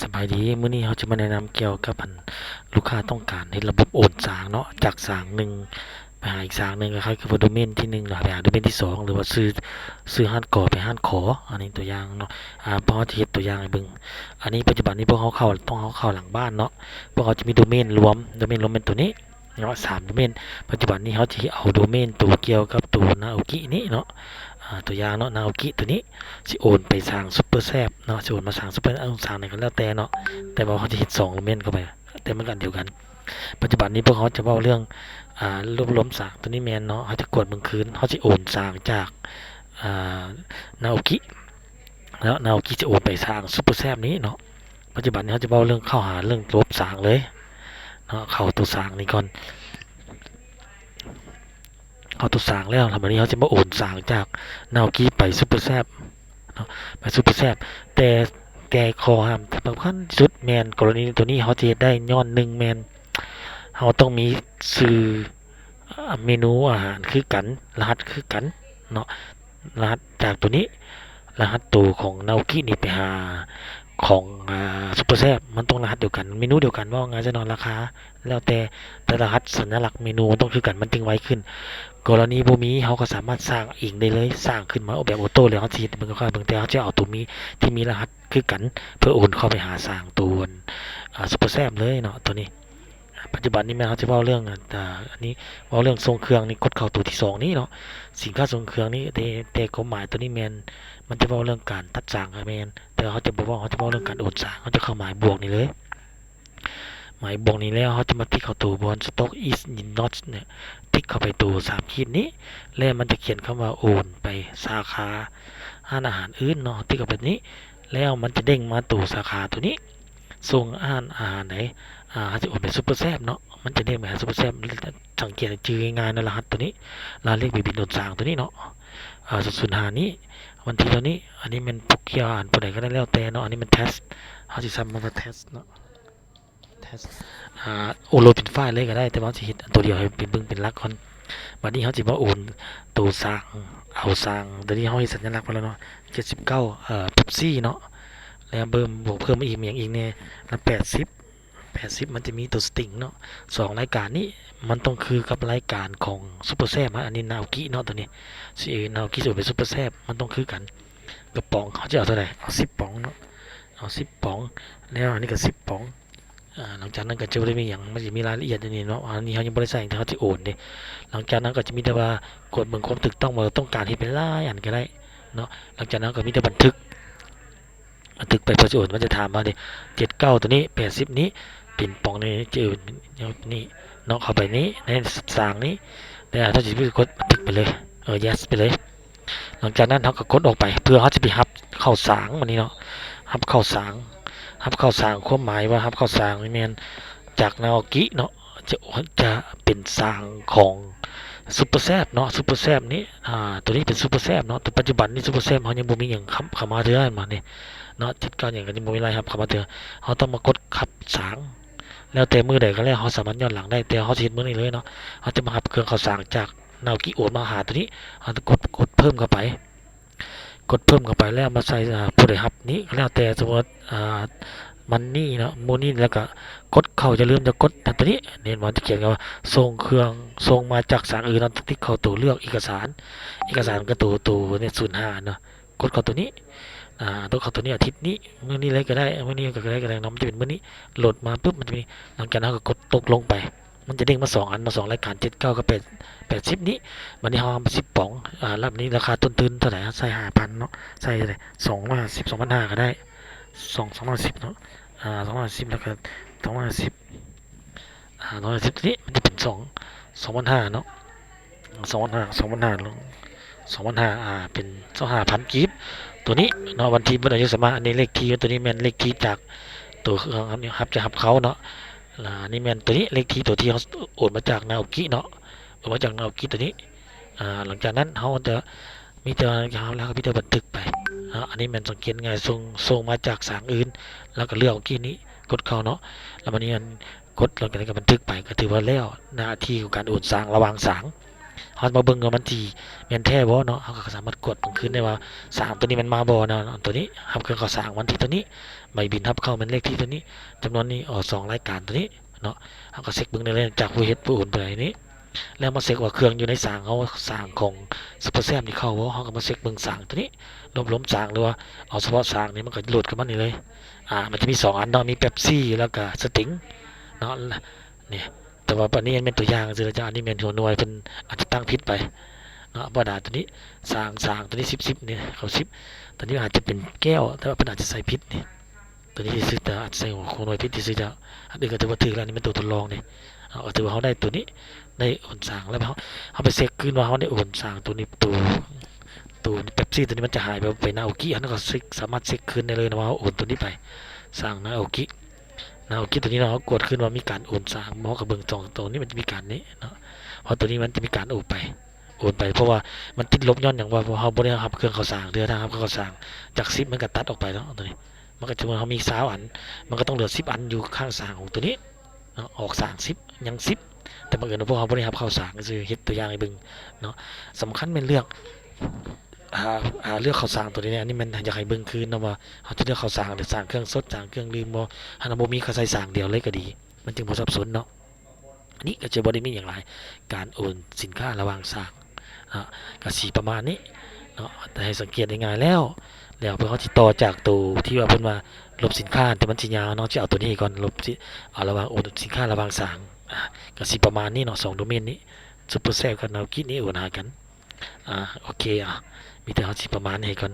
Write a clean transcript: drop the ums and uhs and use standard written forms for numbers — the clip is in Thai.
สบายดีมื้อนี้เราจะมาแนะนำเกี่ยวกับลูกค้าต้องการในระบบโอนสร้างเนาะจากสร้างหนึ่งไปหาอีกสร้างหนึ่งก็คือว่าโดเมนที่1หรือไปหาโดเมนที่2หรือว่าซื้อห้านก่อไปห้านขออันนี้ตัวอย่างเนาะพอจะเฮ็ดตัวอย่างให้เบิ่งอันนี้ปัจจุบันนี้พวกเขาต้องเข้าหลังบ้านเนาะพวกเขาจะมีโดเมนรวมเป็นตัวนี้เนาะ3โดเมนปัจจุบันนี้เขาจะเอาโดเมนตัวเกี่ยวกับตัวนาโอกินี้เนาะตัวอย่างเนาะนาโอกิตัวนี้สิโอนไปสร้างซุปเปอร์แซบเนาะสิโอนมาสร้างซุปเปอร์สร้างไหนก็แล้วแต่เนาะแต่ว่าเขาจะเฮ็ด2โดเมนเข้าไปแต่มันกันเดียวกันปัจจุบันนี้พวกเขาจะเว้าเรื่องรวบรวมสร้างตัวนี้แม่นเนาะเขาจะกดเบิ่งคืนเขาสิโอนสร้างจากอ่านาโอกิแล้วนาโอกิจะโอนไปสร้างซุปเปอร์แซบนี้เนาะปัจจุบันนี้เขาจะเว้าเรื่องเข้าหาเรื่องลบสร้างเลยเนาะเข้าตัวสร้างนี่ก่อนเอาตัวสร้างแล้วทำอันนี้เขาจะมาโอนสร้างจากนาโอกิไปซุปเปอร์แซบเนาะไปซุปเปอร์แซบแต่ข้อห้ามสำคัญที่สุดแมนกรณีตัวนี้เขาจะได้ย้อน1แมนเขาต้องมีสื่อเมนูอาหารคือกันรหัสคือกันเนาะรหัสจากตัวนี้รหัสตัวของนาโอกินี่ไปหาของซุปเปอร์แซบมันต้องรหัสเดียวกันเมนูเดียวกันว่างานจะนอนราคาแล้วแต่รหัสสัญลักษณ์เมนูมันต้องคือกันมันจึงไวขึ้นกรณีบ่มีเขาก็สามารถสร้างเองได้เลยสร้างขึ้นมาแบบออโต้เลยเขาสิเบิ่งค่าเบิ่งแต่เขาจะเอาตัวมีที่มีรหัสคือกันเพื่อโอนเข้าไปหาสร้างตัวซุปเปอร์แซมเลยเนาะตัวนี้ปัจจุบันนี้แม่เขาจะเว้าเรื่องอันนี้เว้าเรื่องทรงเครื่องนี่กดเข้าตัวที่2นี้เนาะสินค้าทรงเครื่องนี้แต่ความหมายตัวนี้แม่นมันจะเว้าเรื่องการตัดสร้างแม่นแต่เขาจะบ่เว้าเขาจะเว้าเรื่องการโอนสร้างเขาจะเข้าหมายบวกนี่เลยหมายบวกนี้แล้วเขาจะมาติ๊กเข้าตัวบน stock is not เนี่ยติ๊กเข้าไปตัว3ขีดนี้แล้วมันจะเขียนคำว่าโอนไปสาขาร้านอาหารอื่นเนาะติ๊กเข้าไปนี้แล้วมันจะเด้งมาตัวสาขาตัวนี้ส่งอาหารไหนจะโอนเป็นซุปเปอร์แซบเนาะมันจะเด้งไปหาซุปเปอร์แซบสังเกตชื่อง่ายๆนะรหัสตัวนี้รหัสเลขบินโดนสร้างตัวนี้เนาะ005นี้วันที่ตัวนี้อันนี้มันปุกยานผู้ใดก็ได้แล้วแต่เนาะอันนี้มันเทสเขาจะซ้ำมันจะเทสเนาะเทสโอนโหลดเป็นไฟล์เลยก็ได้แต่ว่าจะเห็นตัวเดียวให้เป็นเบิ่งเป็นหลักก่อนวันนี้เขาจะมาโอนตัวสร้างเอาสร้างเดี๋ยวนี้เขาให้สัญลักษณ์มาแล้วเนาะ79ปุ๊บซี่เนาะแล้วเบิ่มบวกเพิ่มมาอีกอย่างอีกเนี่ยแล้ว80มันจะมีตัวสติงเนาะ2รายการนี้มันต้องคือกับรายการของซุปเปอร์แซมอันนี้นาโอกิเนาะตัวนี้ซีนาโอกิจะเป็นซุปเปอร์แซมมันต้องคือกันกระป๋องเขาจะเอาเท่าไหร่เอา10ป๋องเนาะเอา10ป๋องแล้วอันนี้ก็10ป๋องหลังจากนั้นก็จะได้มีอย่างมันจะมีรายละเอียดอันนี้เนาะอันนี้เขายังบริษัทที่เขาจะโอนเด้หลังจากนั้นก็จะมีแต่ว่ากดเบิ่งความถูกต้องว่าต้องการให้เป็นรายอันก็ได้เนาะหลังจากนั้นก็มีแต่บันทึกไปพอจะโอนมันจะถามมาเด้79ตัวนี้80นี้เป็นปองในจืดนี่เนาะเข้าไปนี้ในสางนี้แต่ถ้าจะกดบันทึกไปเลยyes ไปเลยหลังจากนั้นเขาก็กดออกไปเพื่อเขาจะไปฮับเข้าสางวันนี้เนาะฮับเข้าสางความหมายว่าฮับเข้าสางนี่แม่นจากนาโอกิเนาะจะเป็นสางของซุปเปอร์แซบเนาะซุปเปอร์แซบนี้ตัวนี้เป็นซุปเปอร์แซบเนาะแต่ปัจจุบันนี้ซุปเปอร์แซบเขายังบ่มีอย่างเข้ามาเถื่อมาเนี่ยเนาะจิตการอย่างกันยังบ่มีอะไรครับเข้ามาเถื่อเขาต้องมากดขับสางแล้วแต่มือใดก็แล้วเขาสามารถย้อนหลังได้แต่เขาสิเฮ็ดมื้อนี้เลยเนาะเขาจะมาหับเครื่องเข้าสางจากนาโอกิโอนมาหาตัวนี้เขาจะกดเพิ่มเข้าไปแล้วมาใส่ผู้ใดรับนี้แล้วแต่สมมติมันนี่เนาะโมนี่แล้วก็กดเข้าจะลืมจะกดตัวนี้เน้นมันจะเขียนว่าส่งเครื่องส่งมาจากสารอื่นเราติ๊กเข้าตัวเลือกเอกสารก็ตัวเนี่ย05เนาะกดเข้าตัวนี้ต้องเข้าตัวนี้อาทิตย์นี้มื้อนี้เลยก็ได้มื้อนี้ก็ได้เนาะมันจะเป็นมื้อนี้โหลดมาปุ๊บมันจะมีหลังจากนั้นก็กดตกลงไปมันจะเด้งมา2อันมา2รายการ79กับ80นี้วันนี้เฮาเอา10ป๋องรอบนี้ราคาต้นทุนเท่าไหร่ใส่ 5,000 เนาะใส่เลย210 2,500ก็ได้210เนาะ210แล้วก็210210ตัวนี้มันจะเป็น2,500เนาะ2,500ลง2,500เป็น25,000กีบตัวนี้เนาะวันที่บ่ได้อยู่สมาอันนี้เลขที่ตัวนี้แม่นเลขที่จากตัวเครื่องนี้ครับจะรับเขาเนาะนี่แม่นตัวนี้เลขที่ตัวที่เขาโอนมาจากนาโอกิเนาะโอนมาจากนาโอกิตัวนี้หลังจากนั้นเขาจะมีแต่แล้วก็มีแต่บันทึกไปอันนี้มันสังเกตง่ายส่งมาจากสางอื่นแล้วก็เลือกกี้นี้กดเข้าเนาะแล้ววันนี้มันกดหลังจากนั้นก็บันทึกไปก็ถือว่าแล้วหน้าที่ของการโอนสางระหว่างสาง เฮามาเบิ่งว่ามันสิแม่นแท้บ่เนาะเฮาก็สามารถกดเบิ่งคืนได้ว่าสร้างตัวนี้มันมาบ่เนาะตัวนี้รับเครื่องก่อสร้างวันที่ตัวนี้ใบบินรับเข้ามันเลขที่ตัวนี้จำนวนนี้2รายการตัวนี้เนาะเฮาก็เช็คเบิ่งได้เลยจากผู้เฮ็ดผู้โอนไปนี้แล้วมาเช็คว่าเครื่องอยู่ในสร้างเฮาสร้างของซุปเปอร์แซมนี่เข้าบ่เฮาก็มาเช็คเบิ่งสร้างตัวนี้ล้มๆสร้างหรือว่าเอาเฉพาะสร้างนี่มันก็โหลดกับมันนี่เลยมันจะมี2อันเนาะมีเป๊ปซี่แล้วก็สติงเนาะเนี่ยแต่ว่าอันนี้มันเป็นตัวอย่างซื่อๆอันนี้แม่นหัวหน่วยเพิ่นอาจจะตั้งผิดไป เนาะบ่ดาตัวนี้สร้างตัวนี้10เนี่ยเขา10ตัวนี้อาจจะเป็นแก้วแต่ว่าเพิ่นอาจจะใส่ผิดนี่ตัวนี้ซื้อแต่อาจจะใส่หัวโคหน่วยผิดที่ซื้อจะอันนี้ก็ถือว่าถูกแล้วนี่มันตัวทดลองนี่ถือว่าเขาได้ตัวนี้ได้โอนสร้างแล้วเขาไปเช็คคืนว่าเขาได้โอนสร้างตัวนี้ตัวเป๊ปซี่ตัวนี้มันจะหายไปนาโอกิอันนั้นก็สามารถเช็คคืนได้เลยนะว่าเขาโอนตัวนี้ไปสร้างนาโอกิตัวนี้เนาะเขากดขึ้นว่ามีการโอนสร้างหมอกับเบิ่งจองตัวนี้มันจะมีการนี้เนาะเพราะตัวนี้มันจะมีการโอนไปเพราะว่ามันติดลบย้อนอย่างว่าเขาบ่ได้รับเครื่องเขาสร้างเดือนนะครับเครื่องเขาสร้างจาก10มันก็ตัดออกไปแล้วตัวนี้มันก็จะมันเขามี20อันมันก็ต้องเหลือ10อันอยู่ข้างสร้างของตัวนี้เนาะออกสร้าง10ยัง10แต่บังเอิญว่าพวกเขาบ่ได้รับเข้าสร้างก็คือเฮ็ดตัวอย่างให้เบิ่งเนาะสำคัญเป็นเลือกเลือกเข้าสร้างตัวนี้เนี่ยอันนี้มันอยากให้เบิ่งคืนนะว่าเขาจะเลือกเข้าสร้างหรือสร้างเครื่องสดสร้างเครื่องดื่มบ่หันบ่มีเขาใส่สร้างเดียวเลยก็ดีมันจึงบ่สับสนเนาะอันนี้ก็จะบ่ได้มีอย่างไรการโอนสินค้าระหว่างสร้างก็สีประมาณนี้เนาะแต่ให้สังเกตง่ายๆแล้วเพิ่นเขาสิต่อจากตัวที่ว่าเพิ่นว่าลบสินค้าแต่มันสิยาวเนาะสิเอาตัวนี้ก่อนลบสิเอาระหว่างโอนสินค้าระหว่างสร้างก็สิประมาณนี้เนาะ2โดเมนนี้ซุปเปอร์แซลกับนาโอกินี่โอนหากันโอเคมีแต่เขาสิประมาณนี้ก่อน